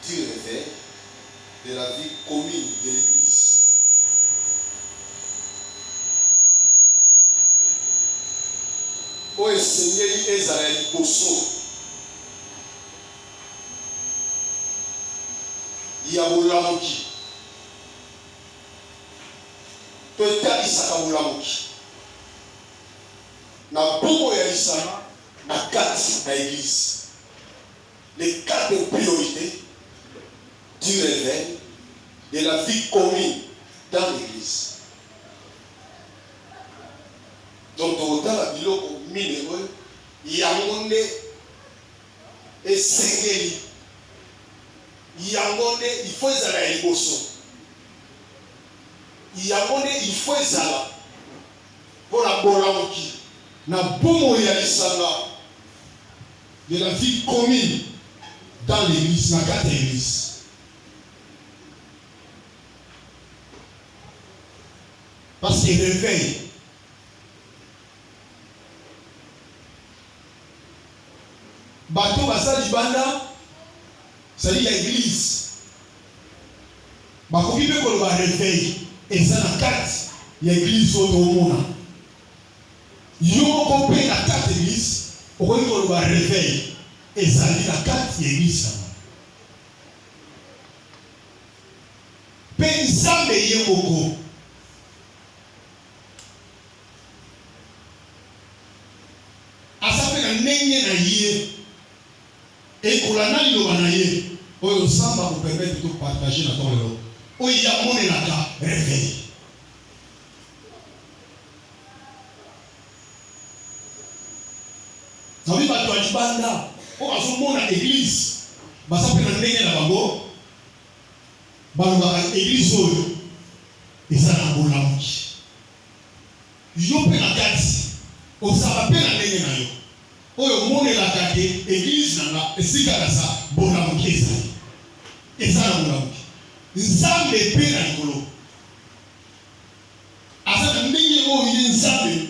du réveil de la vie commune de l'Église. Oyo esengeli ezala ya liboso ya bolamuki to etalisaka bolamuki na bongo ya lisana na kati na Église. Les 4 priorités du réveil de la vie commune dans l'Église. Donc, dans la biloko mine oyo yango nde esengeli yango nde il faut ezala ya liboso yango nde il faut ezala mpona bolamuki na bomoi ya lisanga de la vie commune dans l'Église, na kati ya Église. Parce que réveil bato baza libanda sali ya Église bakoki mpe koloba réveil eza na kati ya Église oyo tomona yo moko mpe na kati ya Église okoki koloba réveil ezali na kati ya Église mpe Nzambe ye moko aza mpe na ndenge na ye ekola na liloba na ye oyo Nzambe akopermettre to partager na ton lelo oyo yamonelaka réveil. Nabi bato ya libanda oyo azomona Église baza mpe na ndenge na bango balobaka Église oyo eza na bolamuki yo mpe na kati ozala mpe na ndenge na yo oyo omonelaka te Église nanga esikaka sa bolamuki ezali eza na bolamuki Nzambe mpe na likolo aza na ndenge oyo ye Nzambe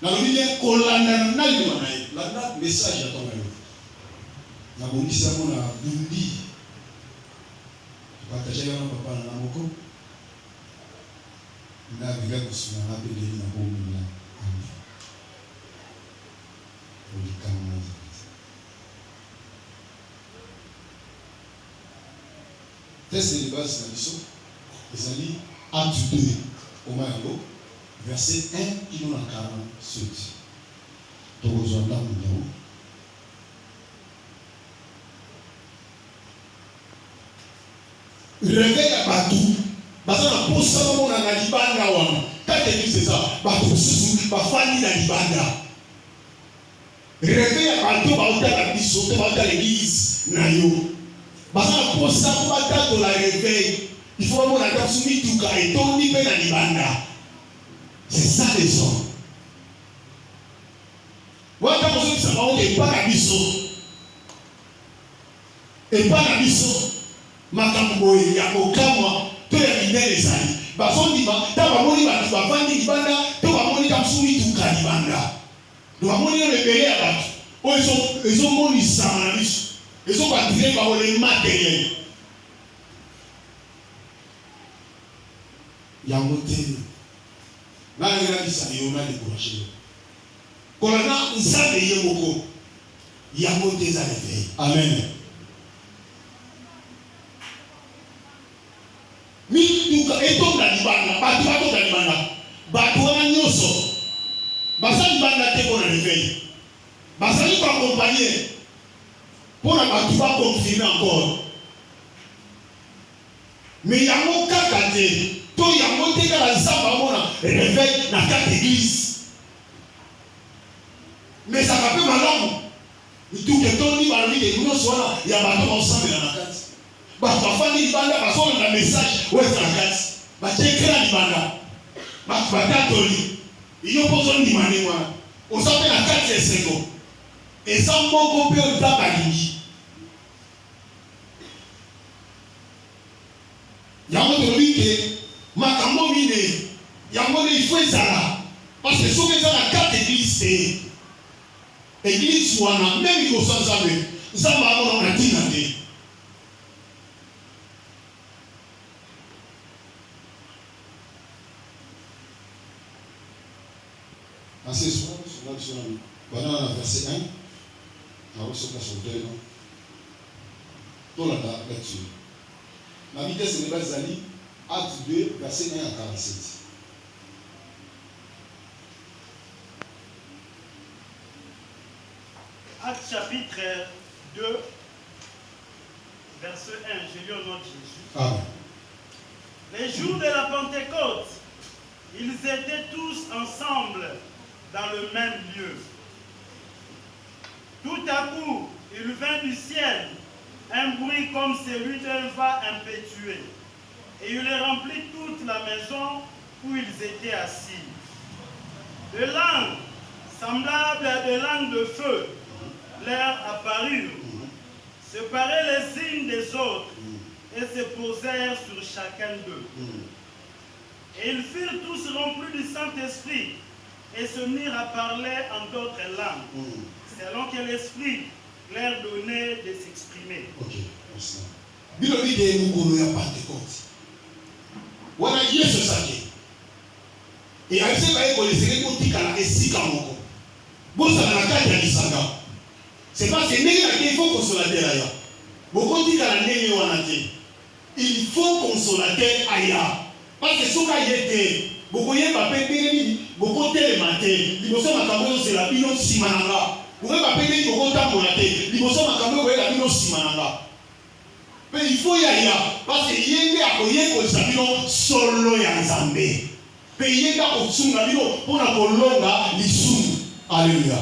nalobi ye kolanda na liloba na ye landa message ya tonga yo nabongisi yango na bundi partage yango papa na moko na biga kusuna na pele na bomu na ami olikama test de base na biso ezali Acte 2 au Mayango verset 1 kino na 47 tokozwa ntango ndao réveil ya bato baza na posa bamona na libanda wana kati Église eza bato mosusu bafandi na libanda réveil ya bato baotala biso to baotala Église na yo baza na posa po batatola réveil il faut bamona ata mosu mituka etondi mpe na libanda. C'est ça les hommes. Waka mosu bisaka oyo epa na biso makambo boye ya kokamwa to ya minene ezali bazondima ta bamoni bato bavandi libanda to bamoni kamosu mituka libanda to bamoni rebele ya bato oyo ezomonisama na biso ezobatire baole matériel yango te nanga bisa yo na décourager kolana Nzambe ye moko yango te za réveil. Amen. Mituka etonda libanda bato batonda libanda bato wana nyonso baza libanda te mpona réveil bazali koaccompagner mpona bato baconfirme encore mais yango kaka te to yango te kaka Nzambe amona réveil na kati Église mais ça va pas malamu mituka etondi balobi ke nyonso wana ya bato baosambela na kati bato bafandi libanda bazolanda message oyo eza na kati batiekela libanda bato batatoli iyo mpo ozondima ndenge wana oza mpe na kati ya esengo eza moko mpe ota balingi yango tolobi ke makambo mine yango nde ifo ezala parce que soki eza na kati Église te Église wana même liboso ya Nzambe amona na ntina te Ancien soir, pendant le verset 1, on va se passer au terrain. Tout là-dessus. La vitesse de Bazali, acte 2, verset 1 à 47. Acte chapitre 2, verset 1, je lis au nom de Jésus. Amen. Les jours de la Pentecôte, ils étaient tous ensemble dans le même lieu. Tout à coup, il vint du ciel un bruit comme celui d'un vent impétueux, et il remplit toute la maison où ils étaient assis. De langues semblables à des langues de feu leur apparurent, séparaient les unes des autres, et se posèrent sur chacun d'eux. Et ils furent tous remplis du Saint-Esprit, et se mirent à parler en d'autres langues, selon que l'Esprit leur donnait de s'exprimer. Ok, merci. Bilobi de Mukolo ya Pentecôte. Wana Yesu sake. Et aise ba eko lesere kotika la esika moko. Bosa na kati ya lisanga. C'est pas que ndenge na ke faut consolateur aya. Bokotika la ndenge wana te. Il faut consolateur aya. Parce que soka yete bokoyeba pe ndenge boko telema te. Liboso makambo yo sela bino simananga. Mais il faut y aller parce que il y a un solo ya Nzambe. Mais il y a un sunga pour la kolonga lisum. Alléluia.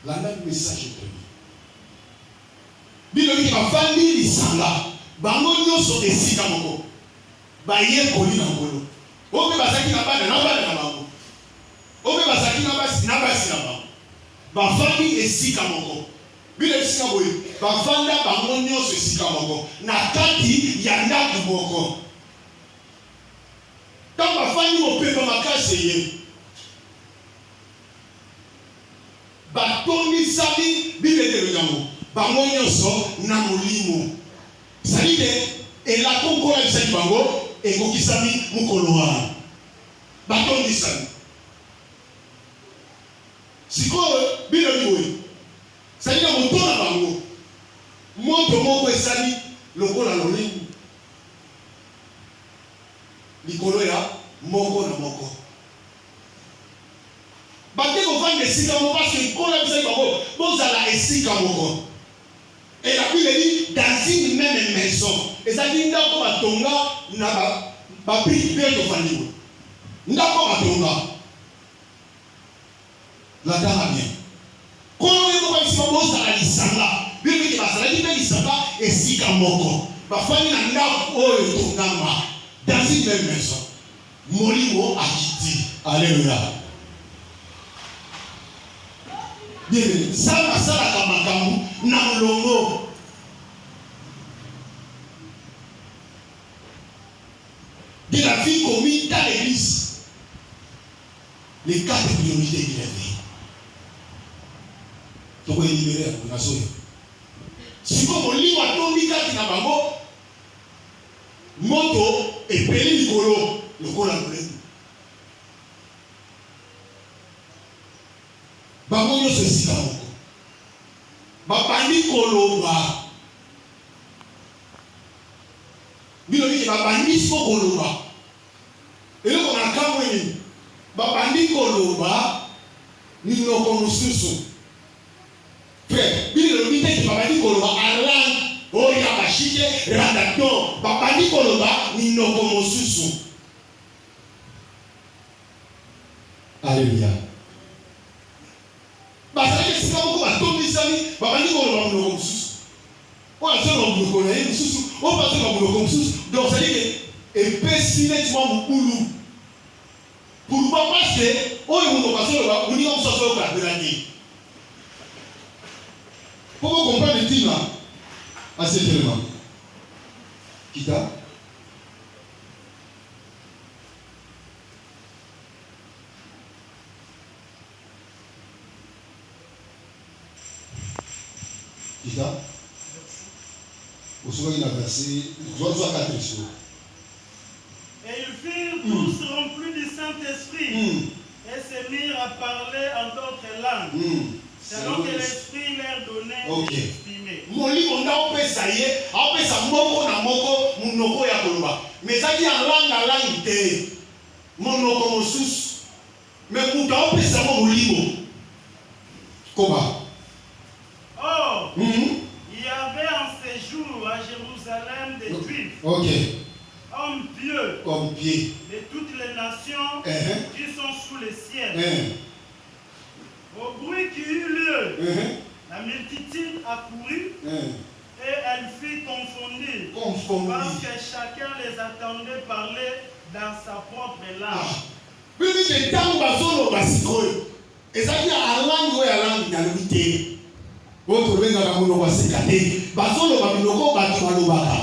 La même message est prévu. Bilo ki bafandi lisanga. Bango nyoso esika moko. Ba ye koli na ngolo. Obe basaki na bana na bango. Obe basaki na basi na bango. Bafandi esika moko. Bila esika boye. Bafanda bango nyonso esika moko. Na kati ya ndako moko. Tant bafandi mopepa makasi ye. Batondi sali bibetelo yango. Bango nyonso na molimo. Salide elako kola bisaki bango ekokisami mukolo wana. Batondi sali. Sikoyo bila biwe. Salida motona bango. Moto moko esali lokola lolingo. Likolo ya moko na moko. Bate ko vendre esika moko parce que kola bisaki bango bozala esika moko. Et la Bible dit dans une même maison. Et ça dit ndako batonga na ba prix bien to faniwe. Ndako batonga. La dame bien. Quand on est comme si on a la lisanga, bien que la salle de lisanga est si kamoko. Bafani na ndako oyo tongama dans une même maison. Molimo akiti. Alléluia. Bien, ça va ça la kamakamu na longo. De la vie commise dans l'église. Les quatre priorités qu'il avait. Donc il est libéré à la soya. Si comme on lit à ton kati na bango, moto et peli likolo, le kola kolé. Bango yo se sika moko. Babandi koloba. Bilo ki babandi so koloba. Et là on a kamweni. Babandi koloba ni noko mususu. Frère, bilo ki te babandi koloba alan oya bashike radaton. Babandi koloba ni noko mususu. Alléluia. Parce que si vous avez tout mis ça, vous avez dit qu'on va vous le on a fait le vous on va faire le vous donc ça dit que et personnellement vous poulou. Pourquoi parce que on est vous passer le vous dit on s'en sort de l'année. Pour vous comprendre le team là, à cet élément. Kita. Et ils furent tous remplis du Saint-Esprit et se mirent à parler en d'autres langues, selon que l'Esprit leur donnait d'exprimer. Molimo ndao pesa ye, au pesa moko na moko munoko ya koloba. Mais ça dit en langue te, monoko mosusu. Mais mutao pesa mo molimo. Comment? Or, il y avait en séjour à Jérusalem des Juifs, hommes pieux, de toutes les nations qui sont sous le ciel. Au bruit qui eut lieu, la multitude accourut et elle fut confondue, parce que chacun les attendait parler dans sa propre langue.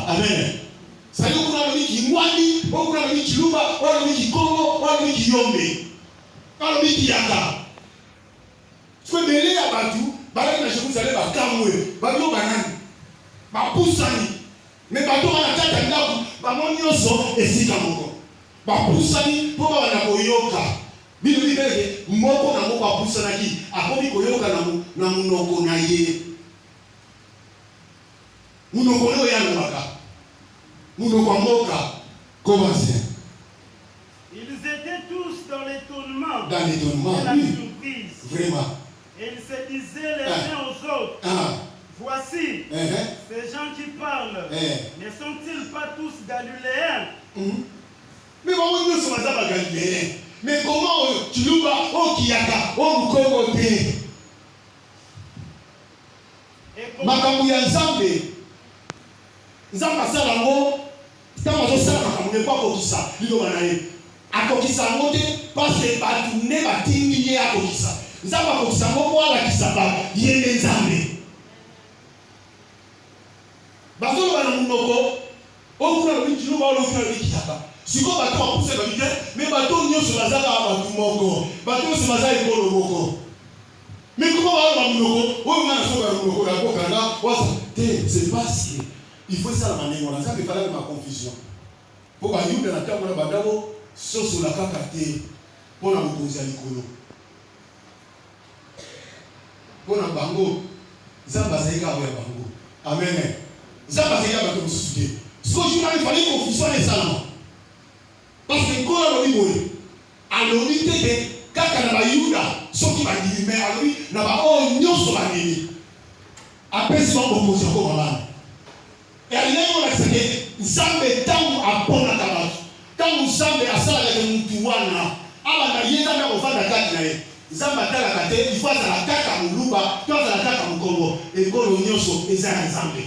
Amen. Sayo kuna lobiki mwani, kuna lobiki luba, kuna lobiki Kongo, kuna lobiki yombe. Kuna lobiki yaka. Siko bele ya batu, balaki na Jerusalem bakamwe, babyo banani. Bapusani. Me bato wana tata ndaku, bamoni nyonso esika moko. Bapusani po bana koyoka. Bino libeke moko na moko apusanaki, akomi koyoka na munoko na ye. Munoko leo ya ngaka. Ils étaient tous dans l'étonnement et la surprise. Vraiment. Et ils se disaient les uns aux autres, voici, ces gens qui parlent, ne sont-ils pas tous galiléens? Mais comment nous sommes à Galiléens? Mais comment tu nous vas au Kiyaka, au Mukogote? Makambu ya Nzambe. Nzamba sala ngo tama zo sala makamune kwa kokisa lilo banaye akokisa ngote parce que batu ne batingi ye akokisa nzamba kokisa ngo kwa la kisaba yende Nzambe bazo bana munoko okuna bitu ba lo kuna bikitaka siko batu akuse babite mais batu nyoso bazaka batu moko batu se bazaka ekolo moko mais comment ba munoko o ngana so ba munoko la kokanga wasa te c'est parce que il faut ça la manière on a ça me fallait ma confusion pour ba yuda na tango na badabo soso la kaka te pour na mokonzi ya likolo pour na bango zamba zaika wa bango amen zamba zaika ba to susuke so je m'avais fallu confusion les salons parce que quand on dit boy alobi tete kaka na ba yuda soki ba dimi mais alobi na ba o nyoso ba dimi apesi ba mokonzi ko malana. Et à l'époque, on a dit que Nzambe tangu apona kabatu. Tangu Nzambe asala ya mtu wana. Ala na yenda na kufanya kati na yeye. Nzambe atala kate, il faut la kaka muluba, toi la kaka mukongo. Et kolo nyonso eza Nzambe.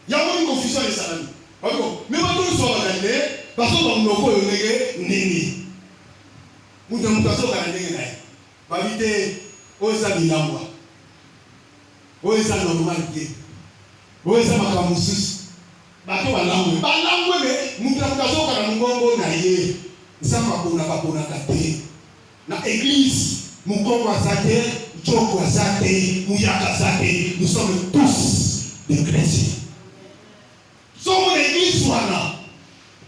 Ya mo confusion les salami. Bako, mais ba to so ba ndele, ba so ba mnoko yo nege nini. Muta mutaso ka ndenge na ye. Ba vite oza bilangwa. Oza normalité. Oza makamususu. Bato balangwe. Balangwe me mutaso ka na ngongo na ye. Nzamba bona kapona kate. Na église mukongo azate, joko azate, muyaka azate, nous sommes tous des chrétiens. Sommes l'église wana.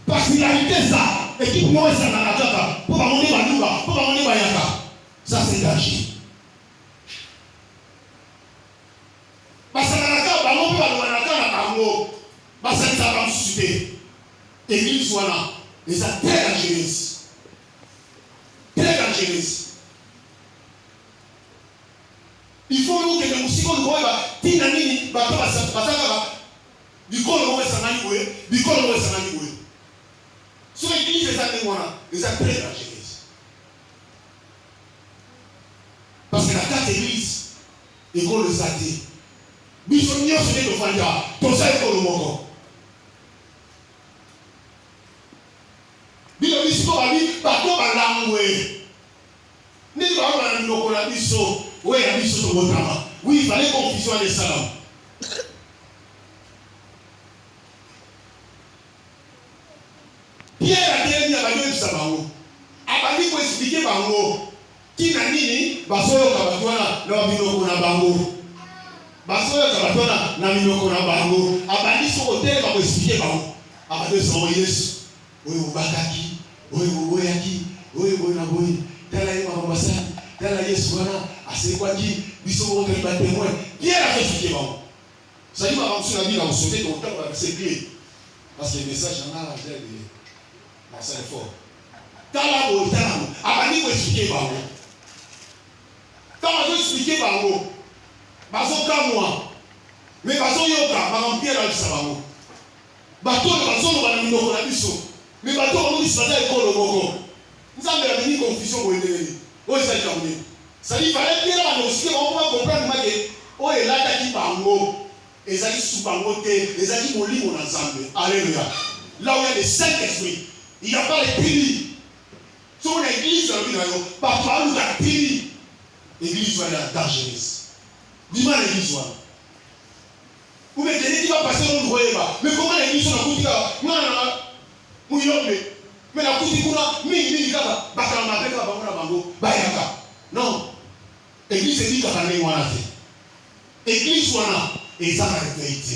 Particularité ça, équipe moi ça na kaka, pour ba moni baluba, pour ba moni bayaka. Ça c'est danger. Basanaka ba mo ba wana na bango. Basanaka ba susciter. Église wana, les a très dangereuse. Très dangereuse. Il faut nous que nous signons le roi, tina nini, bato basaka bikolo mo esangani boye, bikolo mo esangani boye. Sur l'église des années wana, les a très dangereuse. Parce que la carte église, école de santé. Bisonnion se de fanja, ton ça école moko. Bilo biso babi, bato balangwe. Ni ba ba na noko la biso. Oui, il y a mis sur votre travail. Oui, il fallait confusion à les salons. Pierre a dit à la gueule de Sabango. A dit pour expliquer Bango. Qui n'a ni Basoyo Kabatwana, n'a minoko na Bango. Basoyo Kabatwana, n'a minoko na Bango. A dit sur hôtel pour expliquer Bango. A dit sur Yesu. Oui, Bakaki. Oui, Oboyaki. oyo boye na boye tala ye makambo asali tala Yesu wana asekwaki biso moko toyeba témoin Pierre azoexplike bango sali makambo so na bino na kosote tokotanga baverset clé parce que le message en a l'air de marcel fort tala boye tala mo abandi koexplike bango ntango azoexplike bango bazokamwa mais bazoyoka makambo Pierre alobisa bango bato oyo bazoloba na minoko na biso mais bato balobisi baza ekolo moko nzambe amini confusion boye ndenge oyo ezali kambo nini sali fale Pierre baneosike bango mpo bakomprendre make oyo elataki bango ezali su bango te ezali molimo na nzambe alléluia là où il y a le Saint-Esprit il n'y a pas les pili so na église na bino yo bato baluka pili église wana dangereuse bima na église wana umeteniki bapasteur oyo koyeba mais comment na église na kutika mwana muyombe mais na kuti kuna mingi kaka bakala mabe kaka bango na bango bayaka non église ebikaka ndenge wana te église wana eza na réveil te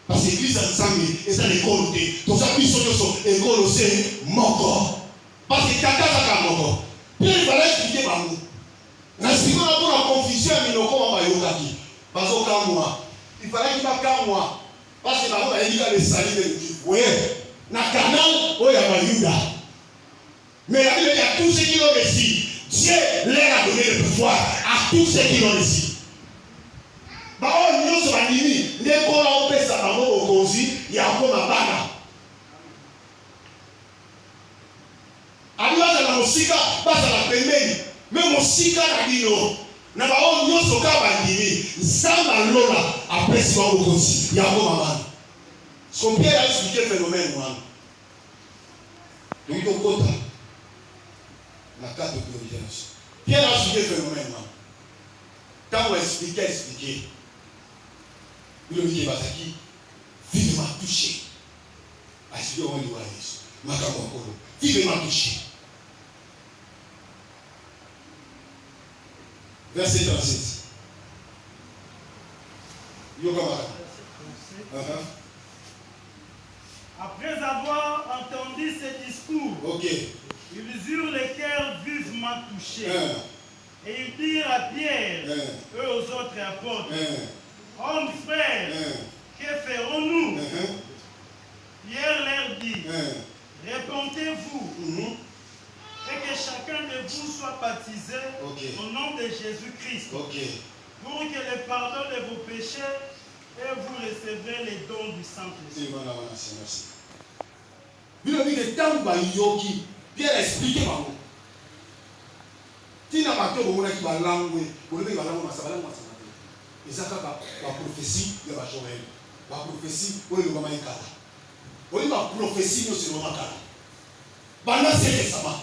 parce que église ya nzambe eza na ekolo te toza biso nyonso ekolo se moko parce que tata azaka moko Pierre fala explike bango na sikoyo na mpona confusion ya minoko wana bayokaki bazokamwa ifalaki bakamwa parce que bango bayebi kaka esali de oye na canal oyo ya bayuda mais la Bible dit à tous ceux qui l'ont reçu Dieu leur a donné le pouvoir à tous ceux qui l'ont reçu baoyo nyonso bandimi nde nkolo opesa bango bokonzi ya koma bana abi bazala mosika bazala pembeni me mosika na bino na baoyo nyonso kaka bandimi nzambe alola apesi bango bokonzi ya koma bana so Pierre a expliqué phénomène wana toki tokota na kati de priorité Pierre a expliqué phénomène wana ntango expliqué le milieu bazaki vivement touché asiko on liwa Yesu makambo akolo vivement touché verset 37 Après avoir entendu ces discours, ils eurent les cœurs vivement touchés. Et ils dirent à Pierre et aux autres apôtres, hommes frères, que ferons-nous? Pierre leur dit, répondez-vous et que chacun de vous soit baptisé au nom de Jésus-Christ pour que le pardon de vos péchés et vous recevez les dons du Saint-Esprit. Merci. Pierre a expliqué bango. Tina bato bomonaki balangwe, bolobeki balango masabalango masabate. Ezaka ba prophétie ya ba Joël. Ba prophétie oyo lobama ekala. Oyo ba prophétie no se lobama kala. Bana c'est sama.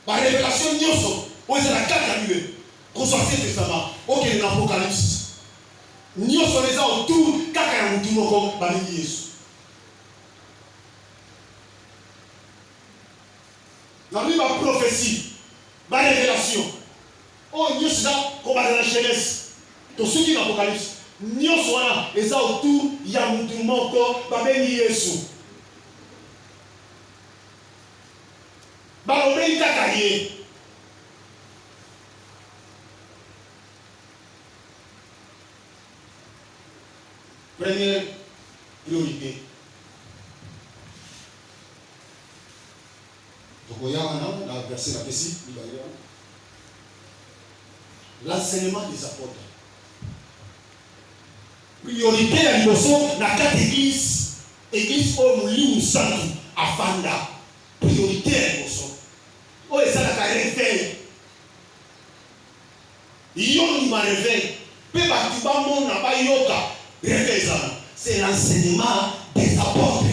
Ba révélation nyonso oyo za kaka libe. Koso Ancien Testament, OK l'Apocalypse. Nyonso leza autour kaka ya mutu moko balingi Yesu. La Bible a prophétie, la révélation. Oh, nous sommes comme dans la jeunesse. Tout ce qui est l'Apocalypse, nous sommes et ça autour, il y a un moko, babeni Yesu. Balobeni kakaye. Première priorité. Dans verset l'enseignement des apôtres. Priorité à l'émotion, la quatre églises au Liu Santu, à Fanda. Priorité à l'émotion. Oh, et ça, la réveil. Yon m'a réveil. Peu bâtiment, mon n'a pas yoka. Réveil, c'est l'enseignement des apôtres.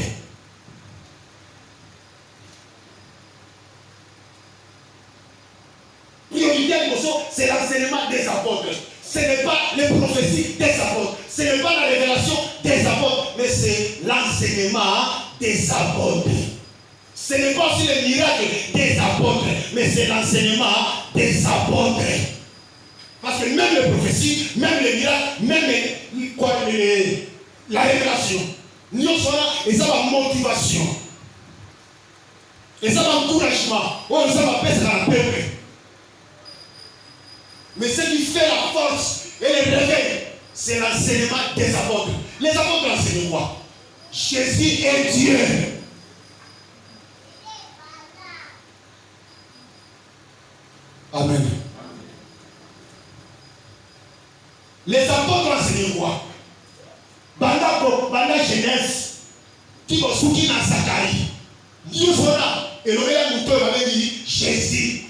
C'est l'enseignement des apôtres. Ce n'est pas les prophéties des apôtres. Ce n'est pas la révélation des apôtres. Mais c'est l'enseignement des apôtres. Ce n'est pas aussi le miracle des apôtres. Mais c'est l'enseignement des apôtres. Parce que même les prophéties, même les miracles, même la révélation, nous sommes là et ça va motivation. Et ça va encouragement. Oh, ça va baisser dans la peuple. Mais ce qui fait la force et le réveil, c'est l'enseignement des apôtres. Les apôtres enseignent quoi? Jésus est Dieu. Amen. Les apôtres enseignent quoi? Banda Genèse, qui va souki dans Zacharie. Dieu sera, et le meilleur mouton avait dit Jésus.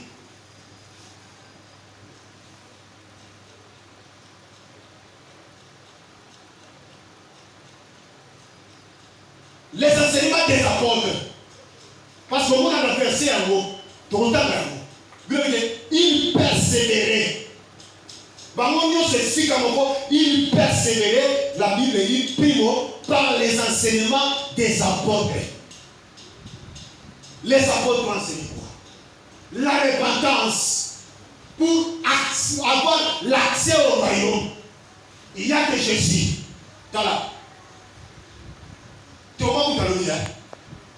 Les enseignements des apôtres. Parce que moi, dans le verset en haut, il persévérait. Il persévérait, la Bible dit, primo, par les enseignements des apôtres. Les apôtres enseignent quoi? La repentance pour avoir l'accès au royaume. Il n'y a que Jésus. Voilà. Tu vois où tu as le lien?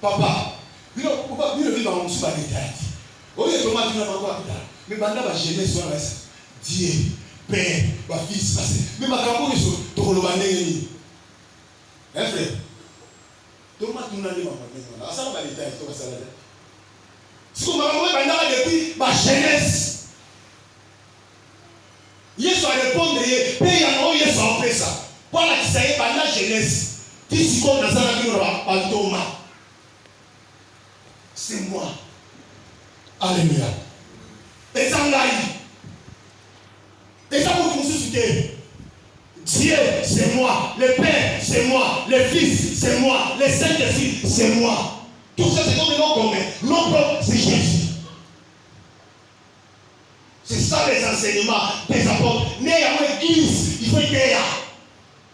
Papa, il ne vit pas en dessous de la détail. Oui, tu vois, tu n'as pas encore plus tard. Mais maintenant, la jeunesse, Dieu, Père, ma fils, mais ma capote, tu vas le baner. Hein, frère? Tu vois, tu n'as pas encore. Ça va détail, tu vas ça. Si tu m'as depuis ma jeunesse, il faut répondre, il y a un yes en fait ça. Voilà qui s'est par la jeunesse. Si on a ça, c'est moi. Alléluia. Et ça, et ça, vous consultez. Dieu, c'est moi. Le Père, c'est moi. Le Fils, c'est moi. Le Saint-Esprit, c'est moi. Tout ça, c'est comme le nom commun. Nom propre, c'est Jésus. C'est ça les enseignements des apôtres. Mais il y a une église, il faut qu'il y ait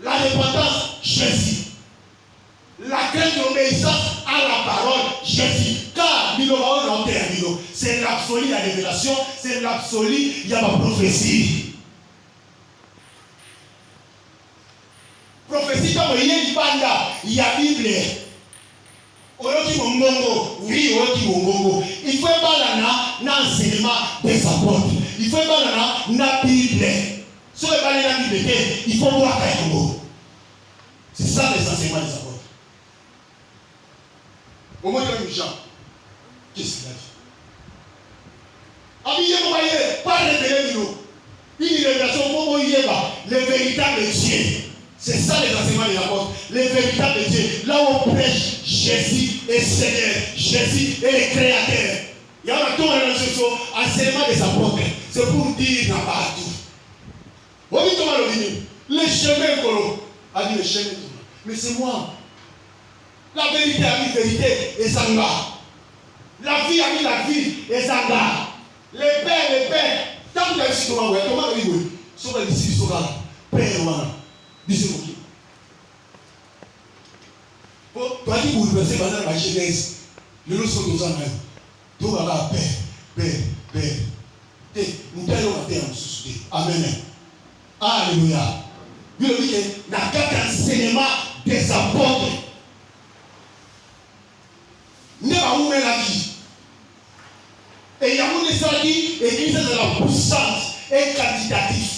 la repentance, Jésus. La crainte et l'obéissance à la parole, Jésus. Car c'est l'absolu, la révélation, c'est l'absolu, il y a ma prophétie. Prophétie, comme il y a il y a la Bible. Oui, il faut pas l'enseignement des apôtres. Il faut pas la Bible. Si on veut parler de la Bible, il faut voir un mot. C'est ça les enseignements des apôtres. Au moins, il y a une Jean. Qu'est-ce qu'il a dit? Habillez vous voyez, pas révéler nous. Une révélation pour le véritable Dieu. C'est ça les enseignements des apôtres. Le véritable Dieu. Là où on prêche Jésus est Seigneur. Jésus est le Créateur. Il y a un tour dans le enseignement des apôtres. C'est pour dire dans partout. Vous voyez comment le venu? Le chemin colo a dit le chemin. Mais c'est moi. La vérité a mis vérité et Zanga. La vie a mis la vie et Zanga. Les pères. Tant que tu as dit comment il dit, sur les ici, sur là, père, dis-moi qui. Tu as dit pour le verset pendant la Genèse, le lot sont aux âmes. Tu vas là, père. Nous allons mater en sous. Amen. Alléluia. Lui, il dit que dans quatre enseignements des apôtres, ne va où la vie. Et il y a une histoire qui église de la puissance et quantitatif.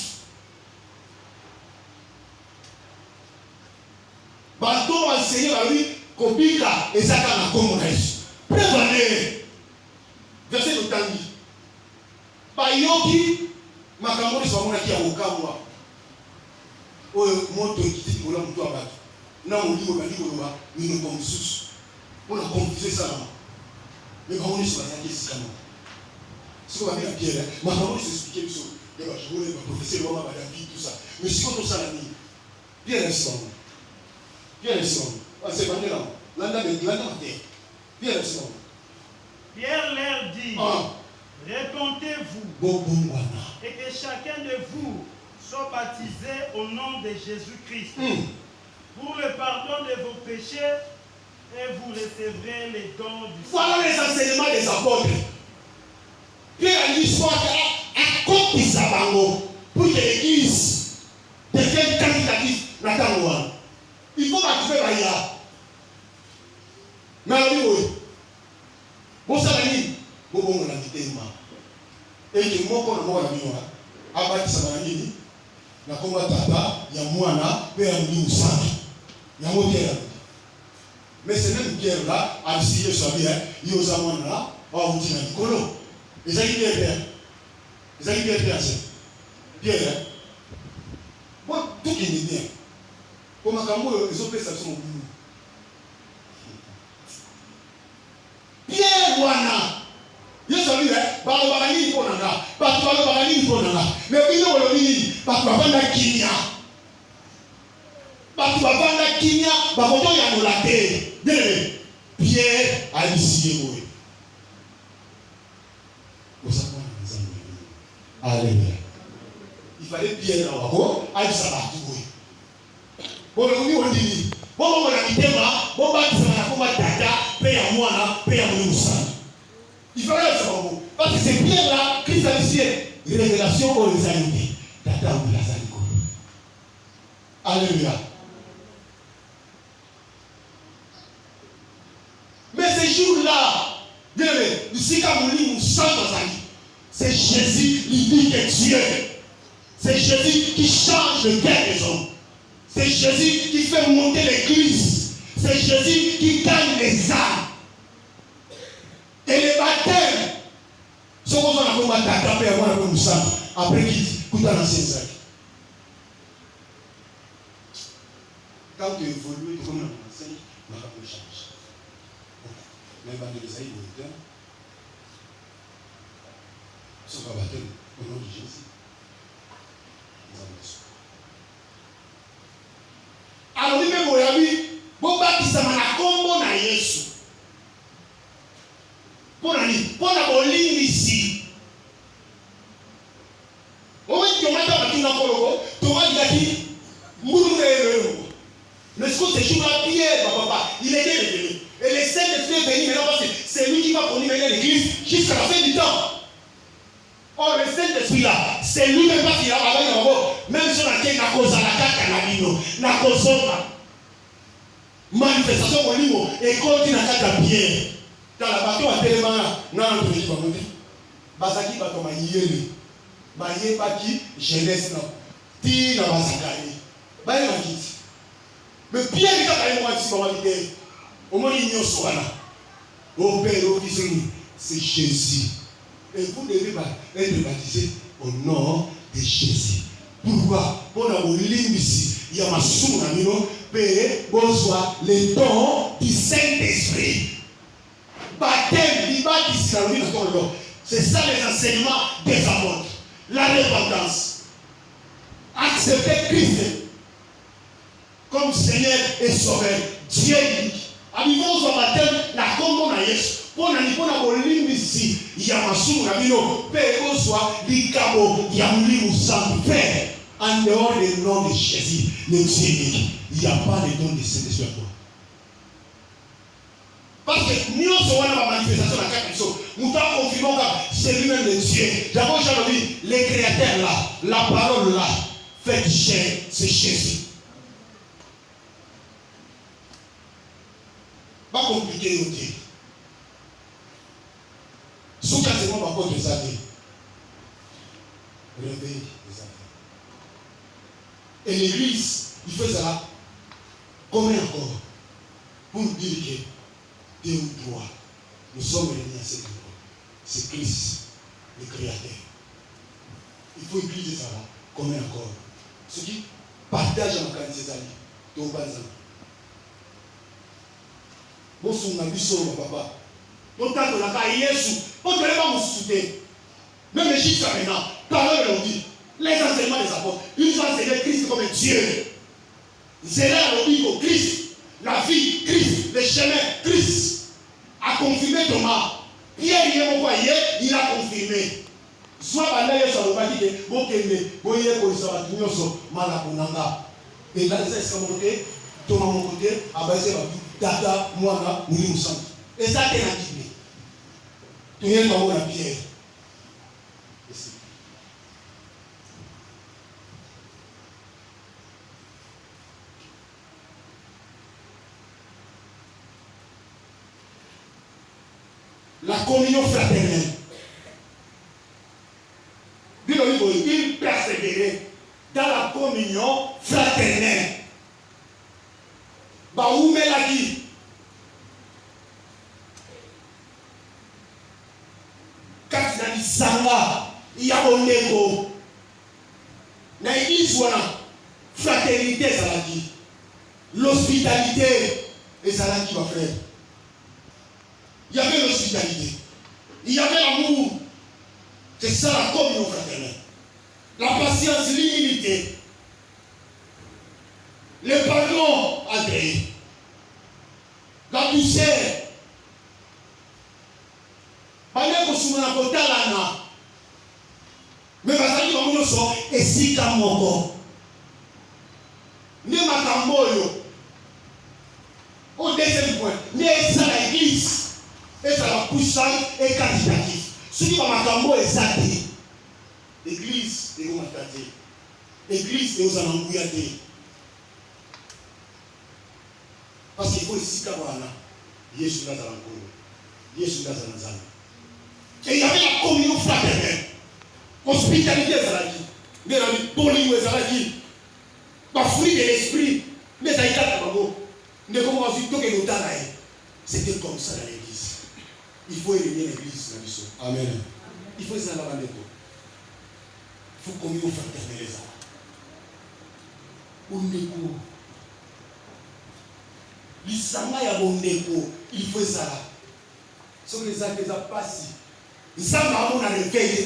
Bateau enseigné à lui, Kobika et Zaka na Congrès. Prévenez. Verset de Tangi. Bayoki, Makamori Samona qui a au Kamwa. Oh, mon Dieu, qui dit que l'on doit battre. Non, on dit qu'on va dire qu'on va, nous comme sous. On a confusé ça. Mais on est sur la question. Ce qu'on va dire à Pierre, ma maman s'expliquait le saut. Je voulais ma prophétie, le moment, ma vie, tout ça. Mais si on a ça la nuit, Pierre est son. Pierre c'est pas là. L'anda de Pierre est son. Pierre leur dit, répentez-vous et que chacun de vous soit baptisé au nom de Jésus-Christ pour le pardon de vos péchés et vous recevrez les dons du Seigneur. Voilà les enseignements des apôtres. Pierre a dit soit à côté de Sabango pour que l'église devienne quantitative. Il faut baptiser Baya. Mais oui. Vous eke moko na moko na bino abatisama na nini na kombo tata ya mwana pe ya Molimo Santu yango Pierre. Mais c'est même Pierre là a signé sur bien yoza mwana là wa uti na likolo ezali Pierre Pierre bon tout qui est bien pour makambo ezopesa biso mobulu Pierre wana Yesu ali balobaka nini mpo na nga bato balobaka nini mpo na nga mais bino bolobi nini bato bavanda kimia bakoto yangola te bien Pierre alisi ye boye osakwa na nzambe alléluia il fallait Pierre awako alisa bato boye bolobi ondini bongo na mitema bobatisa na komba tata pe ya mwana pe ya Molimo Santu. Il fallait savoir parce que c'est bien là Christ a dit révélation aux années. Tata ou la zaniko. Alléluia. Mais ces jours-là, bien aimé, ici quand Molimo Santu c'est Jésus l'unique Dieu. C'est Jésus qui change le cœur des hommes. C'est Jésus qui fait monter l'église. C'est Jésus qui gagne les âmes. Et le baptême, ce qu'on a comme tata pe avoir comme ça après qui kuta na sensa. Quand tu évolues comme on enseigne, on va pas changer. Même dans les années de temps, ce qu'on va baptême au nom de Jésus. Alors lui même oyabi, bon baptisa na kombo na Yesu. Pona bolingisi owe tomata batunga koloko tomadaki mururero mais ce que c'est jour là Pierre papa il était revenu et le Saint-Esprit est venu maintenant parce que c'est lui qui va conduire l'église jusqu'à la fin du temps. Or le Saint-Esprit là c'est lui même parce qu'il a avec nous même si on a na koza la kaka na bino na kozonga manifestation Molimo et continue na kaka Pierre. Dans la bateau à Télémana, non, non, Bazaki Batoma Yéli, Baye Baki, jeunesse, non. Tina Bazakari, Baye Bakit. Mais Pierre, il a quand même dit, on va dire, au moins il y a Soana. Au Père, au Fils, c'est Jésus. Et vous devez être baptisé au nom de Jésus. Pourquoi? Pour la ici, il y a ma source, Père, bonsoir, les dons du Saint-Esprit. Baptême, c'est ça les enseignements des apôtres. La repentance. Accepter Christ comme Seigneur et Sauveur. Dieu unique. Abivons au baptême, la combo na Yesu. Pour na bolimi ici, il y a ma source, Père, bonsoir, l'ikabo, il y a Molimo Santu. Père, en dehors du nom de Jésus, le Dieu unique, il n'y a pas de don de Saint-Esprit à toi. Parce que nous sommes dans la manifestation de la carte, nous avons confirmé que c'est lui-même le Dieu. D'abord, j'ai dit, les créateurs là, la parole là, fait chair, c'est Jésus. Pas compliqué, on dit. Sous quasiment par contre des années. Réveil des années. Et l'église, il fait ça. Combien encore? Pour nous dire que 2 ou 3, nous sommes réunis à cette époque. C'est Christ, le Créateur. Il faut utiliser ça là. Combien encore? Ceux qui partagent en quantité d'amis, donc pas exemple. Bon, si on a vu ça, papa. Donc, quand on a fait Yesu, on ne peut pas nous soutenir. Même jusqu'à maintenant, parole l'on dit, les enseignements des apôtres, ils ont enseigné Christ comme un Dieu. C'est là l'on dit que Christ, la vie, Christ, le chemin, Christ a confirmé Thomas. Pierre, il a confirmé. Soit pendant Yesu a dit que Bokende, Boye, Koïsa, Tunyoso, Malakunanga. Et là, c'est monté, Thomas mon côté, Abaïse, Tata, Moana, Molimo Santu. Et ça, c'est la Bible. Tu viens de voir la Pierre. La communion fraternelle. communion fraternelle. Baumelaki. Kati na lisanga ya bondeko. Na église wana fraternité ezalaki. L'hospitalité ezalaki ma frère. Il y avait l'hospitalité. Il y avait l'amour. C'est ça la communion fraternelle. La patience, l'humilité. Le pardon agréé. La douceur. Bandeko sumana kotalana. Mais bazali bango so esika moko. Ne makambo yo. Au deuxième point, ne ça l'église. Et ça la puissance et quantitatif. Ce qui va makambo est ça. L'église est où matate. L'église est où ça n'engouillate. Parce qu'il faut ici qu'awana. Yesu là dans le Yesu là dans le. Et il y avait la communion fraternelle. Hospitalité ezalaki. Mais la poli ezalaki. Ba fruit de l'esprit. Mais ça y est bango. Ne comment ensuite tout que nous tana. C'était comme ça dans l'église. Il faut élever l'église dans l'histoire. Amen. Il faut ça là-bas. Il faut communion fraternelle ça. Ondeko. L'isanga ya bondeko, il faut ça là. Ce que les actes passent. Ça m'a mon réveil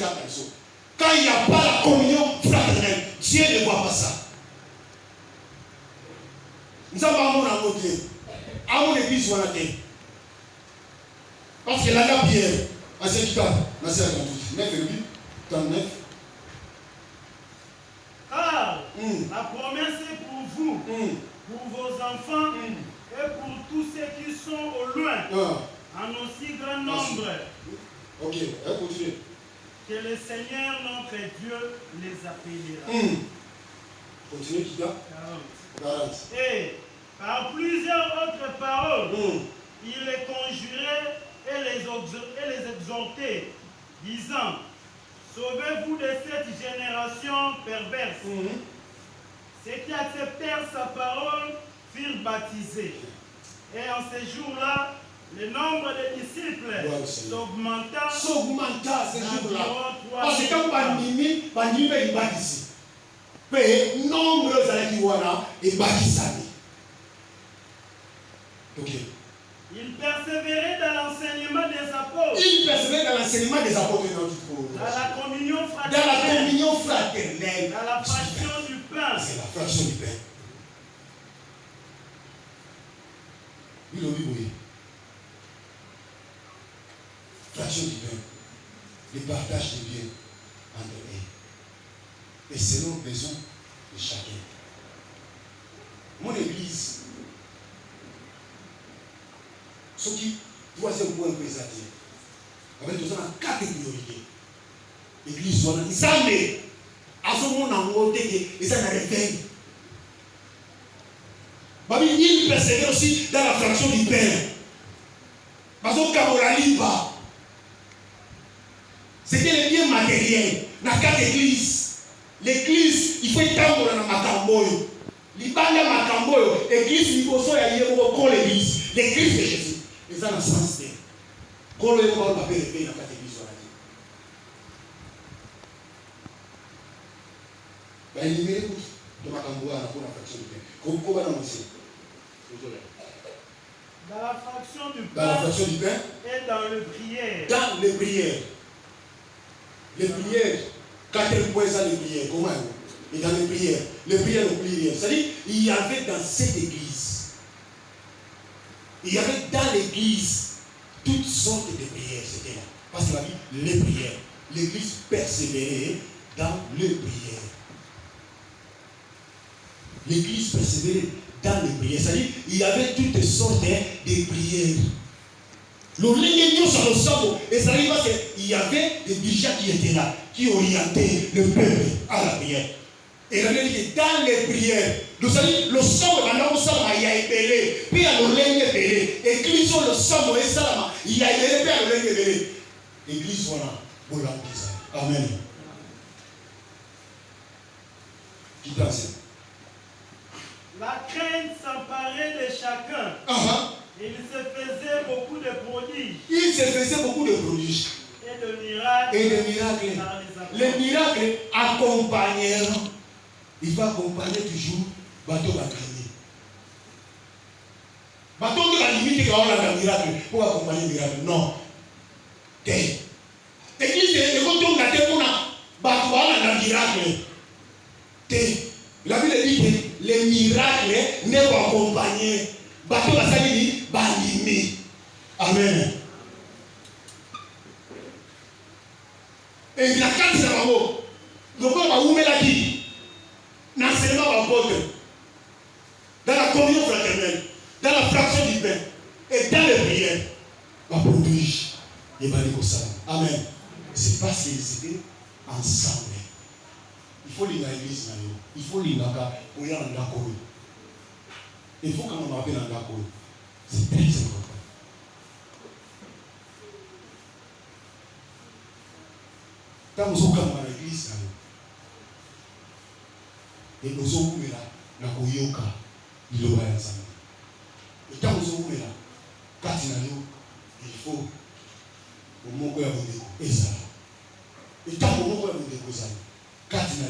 quand il n'y a pas la communion fraternelle, Dieu ne voit pas ça. Nous avons mon amour à mon église ou à la terre. Parce que là, la pierre, à ce qui va, la serre dans tout. 9 et 8, dans 9. Car la promesse est pour vous, pour vos enfants et pour tous ceux qui sont au loin, en aussi grand nombre. Ok, continuez. Que le Seigneur notre Dieu les appellera. Continuez, qui a 40. Et par plusieurs autres paroles, il les conjurait et les exhortait, disant: sauvez-vous de cette génération perverse. Ceux qui acceptèrent sa parole furent baptisés. Et en ces jours-là, le nombre de disciples s'augmenta ces jours-là. Parce que quand Bandimi est baptisé, le nombre de est baptisé. Ok. Il persévérait dans l'enseignement des apôtres. Il persévérait dans l'enseignement des apôtres. Dans la communion fraternelle. Dans la communion fraternelle. Dans la fraction du pain. C'est la fraction du pain. Oui. Fraction du pain. Le partage des biens entre eux. Et selon les besoins de chacun. Mon église. Ce qui, troisième point présenté, avec tout ça, quatre priorités. L'église, Nzambe, à ce moment-là, ils ont un réveil. Il persévère aussi dans la fraction du Père. Parce que c'était les biens matériels. Dans quatre églises. L'église, il faut étendre dans la makamboyo. Libanda makamboyo. L'église, il faut que l'église. L'église de Jésus. Et ça, dans le sens de. Quand on va le papier de paix dans quatre églises, on a dit. Il élimine de makamboyo pour la fraction du Père. Comment on va l'annoncer? Dans la fraction du pain. Dans la fraction du pain. Et dans le prière. Dans les prières. Les prières. Quatrième point, ça, les prières. Comment? Et dans les prières. Les prières au pluriel. C'est-à-dire, il y avait dans cette église. Il y avait dans l'église toutes sortes de prières. C'était là. Parce que la Bible, les prières. L'église persévérait dans les prières. L'église persévérait dans les prières. C'est-à-dire, il y avait toutes sortes de prières. Et ça arrive parce qu'il y avait des dirigeants qui étaient là, qui orientaient le peuple à la prière. Et la dit dans les prières, nous allons le sang, il y a épelé, puis il y a le linge épelé. Église, le sang, il y a épelé, puis il y a le linge épelé. Église, voilà, pour l'Église. Amen. Qui pense? La crainte s'emparait de chacun. Et il se faisait beaucoup de prodiges. Il se faisait beaucoup de prodiges. Et de miracles. Et de miracles. Les miracles accompagneront. Il va accompagner toujours bateau va gagner. Bateau de la limite quand on a un miracle pour accompagner le miracle. Non. Et l'église est retourne à terre pour bateau à un miracle. La Bible dit que les miracles ne vont accompagner. Bateau va s'allier, va animer. Amen. Et la carte c'est la mot. Donc on va où mettre la vie. L'enseignement va apporter. Dans la communion fraternelle, dans la fraction du pain et dans les prières, va produire et va aller au salut. Amen. C'est parce qu'ils étaient ensemble. Il faut lire l'église. Il faut lire pour y aller en d'accord. Il faut qu'on m'appelle en d'accord. C'est très important. Quand nous sommes dans l'église, et nous sommes là, nous avons yoka, il doit y ensemble. Et quand nous sommes là, quand il faut au moment où il y a des décos, et ça. Et quand au moment où il y a des décos, ça. Quand il y a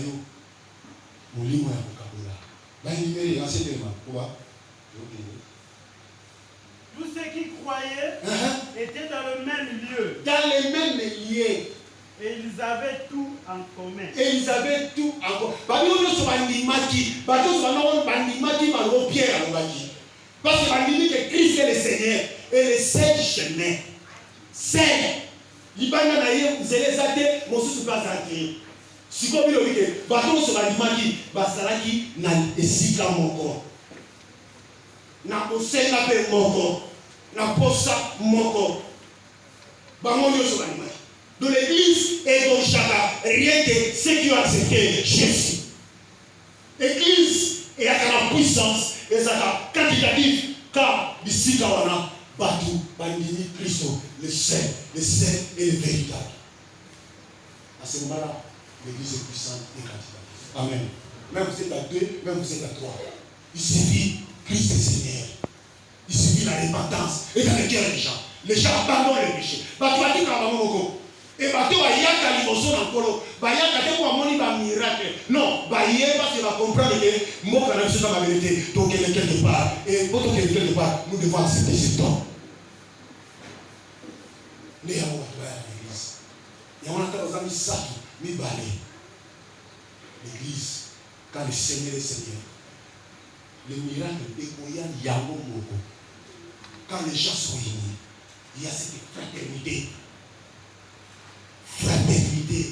mon livre est à la numéro enseignement, quoi? Tous ceux qui croyaient étaient dans le même lieu. Dans les mêmes lieux. Et ils avaient tout en commun. Et ils avaient tout en commun. Parce que Bandimi que Christ est le Seigneur et le seul chemin. C'est. Libana naïe, vous allez zater, mon sous pas zater. Si comme il dit que bateau sur Bandimaki, Basaraki n'a esika mon corps. Na posé la paix mon corps. Na posa mon corps. Bamonio sur Bandimaki. De l'église et dans chacun, rien que ceux qui ont accepté Jésus. L'église est à la puissance et ça quantitatif car d'ici Kawana, Batou, Bandini, Christo, le seul et le véritable. À ce moment-là, l'église est puissante et quantitative. Amen. Même vous êtes à 2, même vous êtes à 3. Il suffit Christ est Seigneur. Il suffit la repentance et dans le cœur des gens. Les gens abandonnent le péché. Batou a dit qu'à et bateau va y aller liboso dans polo va y aller pour amoni ba miracle non va y aller parce que va comprendre que moi quand je suis dans la vérité donc il est quelque part et pour qu'il est quelque part nous devons accepter ce temps les gens vont à l'église et on entend aux amis ça mi balé l'église quand le Seigneur est Seigneur le miracle de Koyan Yamo Moko quand les gens sont unis il y a cette fraternité. Fraternité.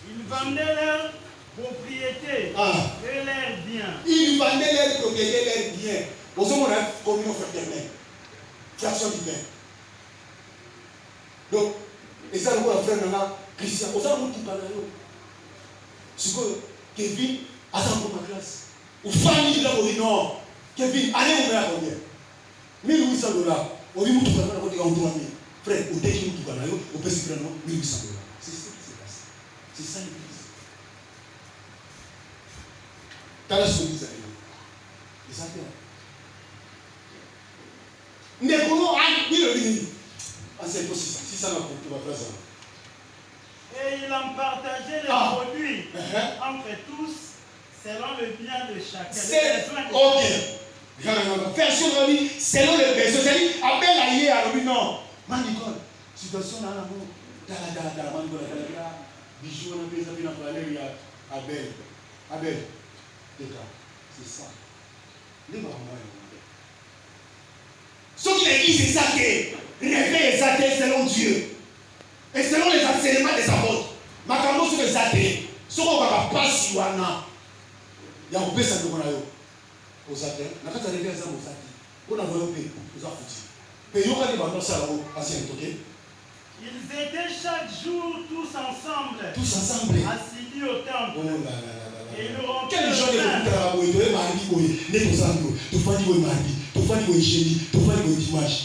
Ils vendaient leurs propriétés et leurs biens. Ils vendaient leurs propriétés et leurs biens. Au moment où on a communion fraternelle, fraction du pain. Donc, et ça, nous avons frère Christian. Au moment où tout parle, c'est que Kevin a sa propre classe. Ou famille, là, on dit non. Kevin, allez, on met à combien? $1,800. On dit que nous avons frère, au début, nous avons au petit frère, $1,800. C'est ce qui s'est passé. C'est ça l'église. Quand est-ce que vous dites et ça fait. Mais comment c'est possible. Si ça n'a pas fait ça. Et il en partageait les produits entre tous, selon le bien de chacun. C'est ok. Version de vie, selon les besoins. C'est-à-dire, appelle à hier à l'homme, non. Manicole, situation dans l'amour, dans la manicole, bijou, on a fait ça, on a parlé, il y a Abel, c'est ça. Les mamans, ce qui l'église est sacrée, réveil est sacré selon Dieu. Et selon les enseignements des apôtres, ma caméra sur les athées, ce qu'on va pas si il y a un peu ça de mon aïe. Aux athées, la fête arrivée à ça aux athées. On a voulu payer aux affutis. Payons quand il va dans ça là-haut, assis, ok? Ils étaient chaque jour tous ensemble. Tous ensemble. Assidus au temple. Oh là là là là. Et ils rompaient quel genre de pain. couple à la boue? Tu es mardi, tu es ensemble. Tu fais du mardi, tu fais du jeudi, tu fais du dimanche.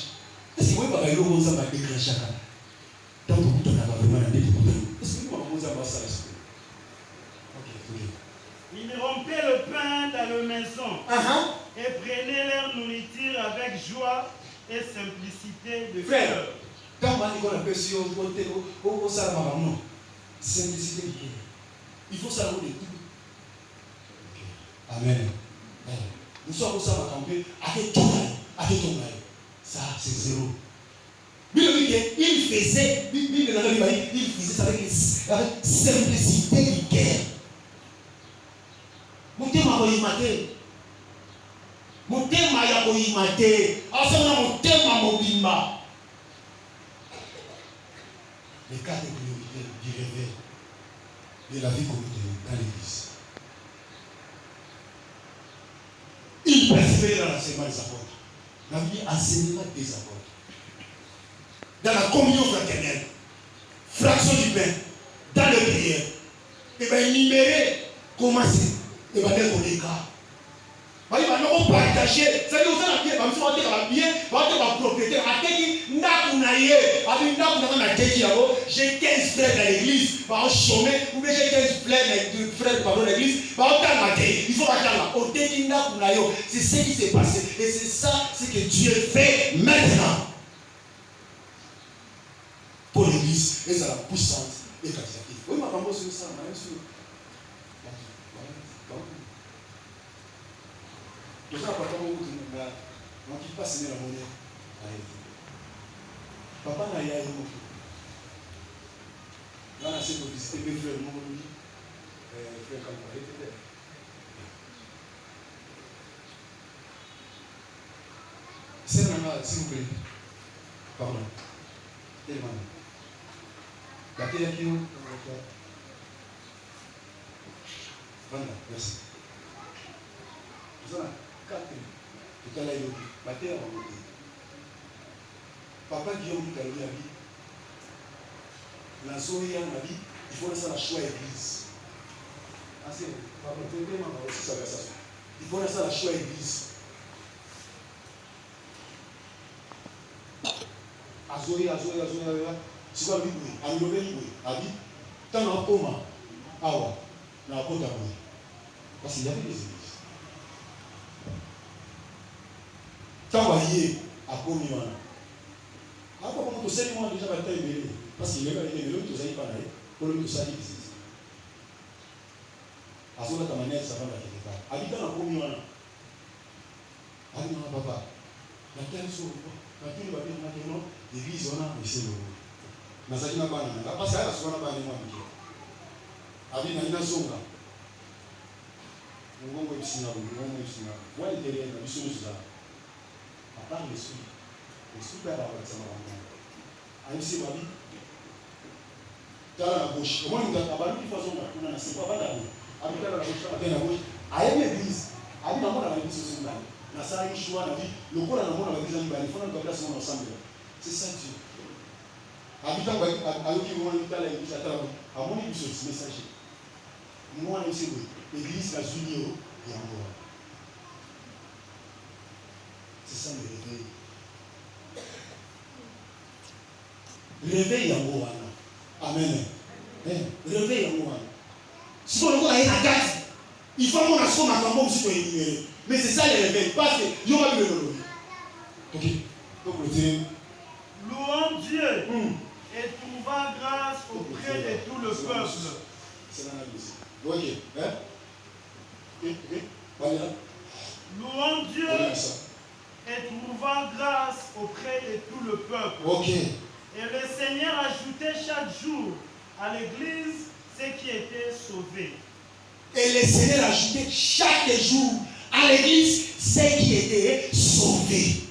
Est-ce que vous voyez pas le ça va déclencher chacun? Tant que vous n'avez pas vraiment la tête de vous. Est-ce que vous avez ça? Ok. Ils rompaient le pain dans leur maison et prenaient leur nourriture avec joie et simplicité de cœur. Simplicité du cœur. Il faut savoir de tout. Amen. Nous sommes au Saba Campé, avec ton ça c'est zéro. Il faisait, il faisait ça avec simplicité du cœur. Motema koyimate. Motema ya koyimate. Asana motema mobimba. Les quatre priorités du réveil de la vie communautaire dans l'église. Il persévère dans l'enseignement des apôtres. La vie enseignement des apôtres. Dans la communion fraternelle, fraction du pain, dans les prières. Et bien énumérer comment c'est. Et bien d'être au dégât. Il va nous partager. C'est-à-dire que vous avez bien, vous avez bien, vous avez propriétaire. J'ai 15 frères dans l'église, par chômé, ou bien j'ai 15 frères dans l'église, il faut attendre. C'est ce qui s'est passé. Et c'est ça, ce que Dieu fait maintenant. Pour l'église, et c'est la puissance et qualitative. Oui, ma maman, c'est ça, ma sûr. Donc, papa, on ne pas signer la monnaie. Papa n'a pas eu là, on a essayé de visiter mes frères, mon frère Campari. C'est un s'il vous plaît. Pardon. Tellement. La télé qui nous. Voilà, merci. Nous avons 4. Tout à l'heure, la terre a monté. Papa Guillaume dit qu'à lui a dit, la Zoé a dit, il faut laisser la choix à l'église. Ah, c'est papa, aussi ça va ça. Il faut laisser la choix à l'église. Azoé, c'est quoi lui? Amilobé lui, Abi, tant en coma, awa, dans la côte d'Aboué. Parce qu'il y avait des églises. Tant voyez, à Comiwana. Après, comme tu sais, moi déjà, je vais t'aider. Parce qu'il y a des gens qui ont pas d'aller. Pour le tout ça, il existe. À ce moment-là, ta manière, ça va dans quelque part. Habitant à Comiwana. Habitant à papa. La terre est sur le bois. La terre va bien maintenant. L'église, on a laissé le bois. Parce qu'il n'y a pas de temps. Parce qu'il y a souvent pas de temps. Habitant à Zonga. Nous avons eu Sina. Moi, il était là. Nous sommes là. À part l'esprit. L'esprit va avoir ça. Aïe, ma vie. Dans la gauche. Moi, nous avons pas de façon. On a c'est pas là. Avec la gauche, avec la gauche. Aïe, l'église. Aïe, maman, la église, c'est ça. La salle, il choix, la vie. Le corps, la maman, la église, il faut nous placer ensemble. C'est ça, Dieu. Habitant avec qui vous avez l'église, à mon église, c'est messager. Moi, l'église, la Junio, et encore. C'est ça le réveil. Réveil en haut. Amen. Réveil en haut. Si on a une attaque, il faut qu'on assume ma campagne si on est libéré. Mais c'est ça le réveil. Parce que il y aura le réveil. Ok. Donc le dire. Louons Dieu et trouvant grâce auprès de tout le peuple. C'est l'analyse. Ok. Ok. Voilà. Louons Dieu et trouvant grâce auprès de tout le peuple. Ok. Et le Seigneur ajoutait chaque jour à l'église ceux qui étaient sauvés. Et le Seigneur ajoutait chaque jour à l'église ceux qui étaient sauvés.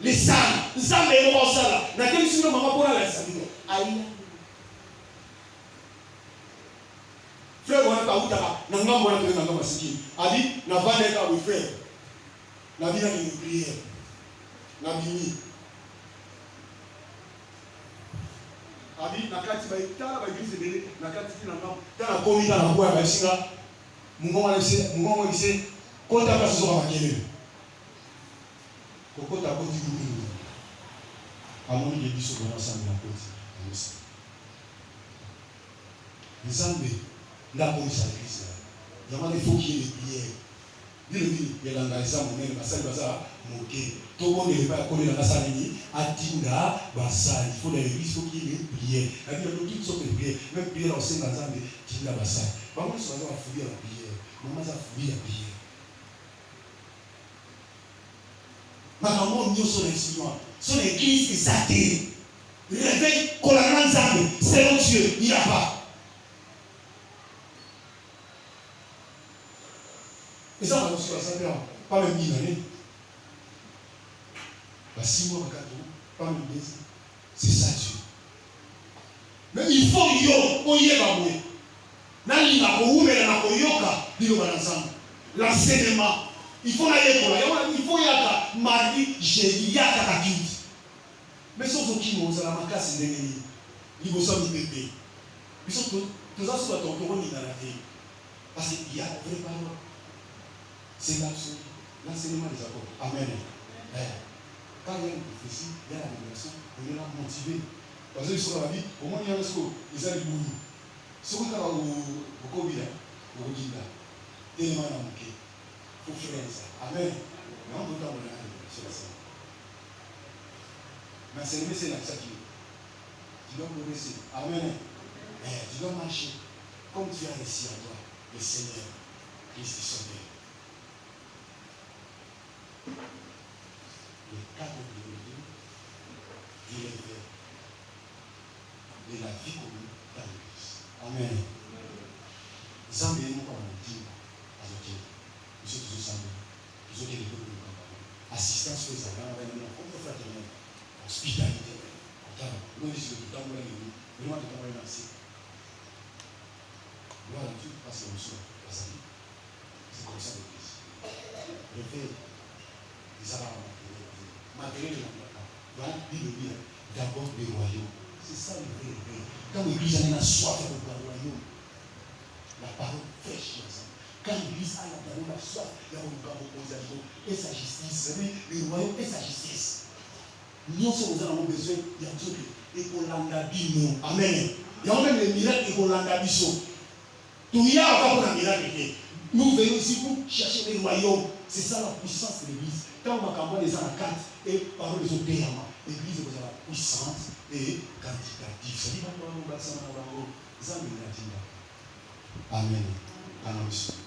Les salles, les âmes et les salles. N'a qu'un seul moment pour la salle. Aïe. Frère, on a pas où t'as. N'a pas moi de n'a pas masqué. Abi, n'a pas d'être avec frère. La vie n'a une prière. La vie. Abi, n'a qu'à tirer. T'as la église de n'a qu'à tirer n'a pas. T'as la commis dans la boîte avec ça. Mon gars, c'est quand t'as pas ce soir à quelle. Quand t'as pas dit à mon église sur l'ensemble de la côte. Les Zambés, la police à l'église. il faut qu'il y ait des prières. Il y a l'engagement, il y a il tout le monde n'est pas collé dans la salle. Atinda, Bassal, il faut dans l'église, il faut qu'il y ait des prières. Il y a toutes sortes de prières. Même prière au Saint-Lazare, Tinda Bassal. Maman, ça va fouiller la prière. Maman, ça fouiller la prière. Maman, nous sommes instruments. Son église est satée. Réveille, Kolan Zambé, selon Dieu, il n'y a pas. Et ça, on va se faire pas même 10 années. 6 mois, 4 ans, pas même 10 ans. C'est ça Dieu. Mais il faut on y est baboué. Nali na ko oumela na ko yoka bilo banazamba. L'enseignement. Il faut aller pour là. Il faut y aller mardi, jeudi, yaka kakiti. Mais sauf qui nous a la macasse ndengeni. Il faut ça nous bébé. Ils sont tous ça soit ton tour dans la vie. Parce qu'il y a vraie parole. C'est l'enseignement des apôtres. Amen. Quand il y a une prophétie, il y a la révélation, on est là motivé. Parce que sur la vie, au moins il y a un score, ils ont du boulot. Ce qu'on a au Covid, au Ginda, tellement à manquer. Il faut faire ça. Amen. Mais on peut pas avoir la révélation. Mais c'est le message là qui tu dois progresser. Amen. Tu dois marcher comme tu as réussi à toi, le Seigneur, Christ est sauvé. Le cadre de l'évêque de la vie commune dans l'église. Amen. Zambé nous comme on dit à Zoké. Nous sommes tous ensemble. Nous sommes des peuples de campagne. Assistance aux agents, contre fraternelle, hospitalité. Nous disons que dans le monde, vraiment de comment il a assez. Gloire à Dieu parce que nous sommes dans sa vie. C'est comme ça l'église. Réveille. Ça va matériel donc Bible d'abord le royaume. C'est ça le vrai réveil. Quand l'église a soif pour le royaume, la parole fraîche ensemble. Quand l'église a la soif, il y a un et sa justice, le royaume et sa justice. Nous avons besoin de Dieu et qu'on l'endabi. Amen. Il y a même les miracles et qu'on l'endabi. Tout y a encore un miracle. Nous venons ici pour chercher le royaume. C'est ça la puissance de l'église. Quand on a les ans à 4 et parole des autres l'église est puissante et quantitative. Amen. Amen.